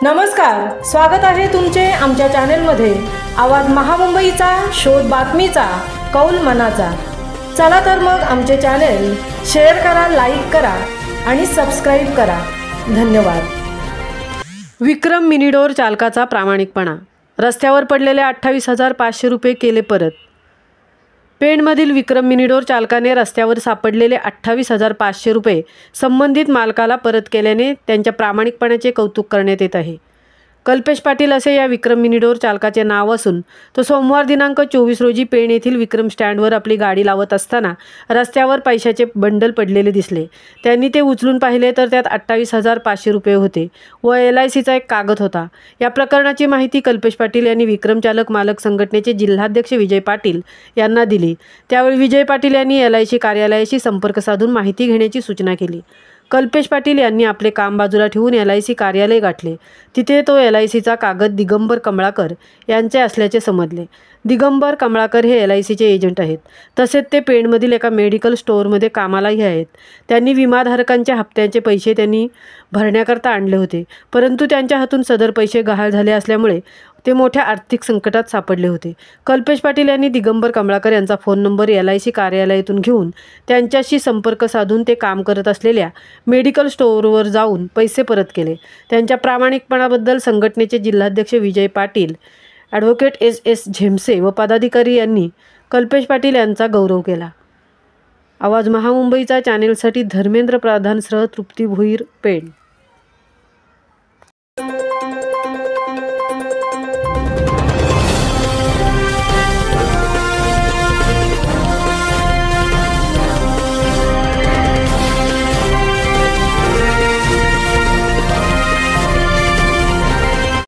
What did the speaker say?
नमस्कार, स्वागत आहे तुमचे आमच्या चॅनेलमध्ये। आवाज महामुंबईचा, शोध बातमीचा, कौल मनाचा। चला तर मग आमचे चॅनेल शेअर करा, लाईक करा आणि सबस्क्राइब करा। धन्यवाद। विक्रम मिनीडोर चालकाचा प्रामाणिकपणा, रस्त्यावर पडलेले 28,500 रुपये केले परत। पेणमधील विक्रम मिनीडोर चालकाने रस्त्यावर सापडलेले 28,500 रुपये संबंधित मालकाला परत केल्याने त्यांच्या प्रामाणिकपणाचे कौतुक करण्यात येत आहे। कल्पेश पाटील असे या विक्रम मिनीडोर चालकाचे नाव असून तो सोमवार दिनांक 24 रोजी पेण येथील विक्रम स्टँडवर आपली गाडी लावत असताना रस्त्यावर पैशाचे बंडल पडलेले दिसले। त्यांनी ते उचलून पाहिले तर त्यात 28,500 रुपये होते व LICचा एक कागद होता। या प्रकरणाची माहिती कल्पेश पाटील यांनी विक्रम चालक मालक संघटनेचे जिल्हाध्यक्ष विजय पाटील यांना दिली। त्यावेळी विजय पाटील यांनी LIC कार्यालयाशी संपर्क साधून माहिती घेण्याची सूचना केली। कल्पेश पाटील यांनी आपले काम बाजूला ठेवून LIC कार्यालय गाठले। तिथे तो LICचा कागद दिगंबर कमळाकर यांचे असल्याचे समजले। दिगंबर कमळाकर हे LICचे एजंट आहेत, तसेच ते पेणमधील एका मेडिकल स्टोअरमध्ये कामालाही आहेत। त्यांनी विमाधारकांच्या हप्त्याचे पैसे त्यांनी भरण्याकरता आणले होते, परंतु त्यांच्या हातून सदर पैसे गहाळ झाले असल्यामुळे ते मोठ्या आर्थिक संकटात सापडले होते। कल्पेश पाटील यांनी दिगंबर कमळाकर यांचा फोन नंबर LIC कार्यालयातून घेऊन त्यांच्याशी संपर्क साधून ते काम करत असलेल्या मेडिकल स्टोअरवर जाऊन पैसे परत केले। त्यांच्या प्रामाणिकपणाबद्दल संघटनेचे जिल्हाध्यक्ष विजय पाटील, ॲडव्होकेट SS झेमसे व पदाधिकारी यांनी कल्पेश पाटील यांचा गौरव केला। आवाज महामुंबईचा चॅनेलसाठी धर्मेंद्र प्रधानसह तृप्ती भोईर, पेण।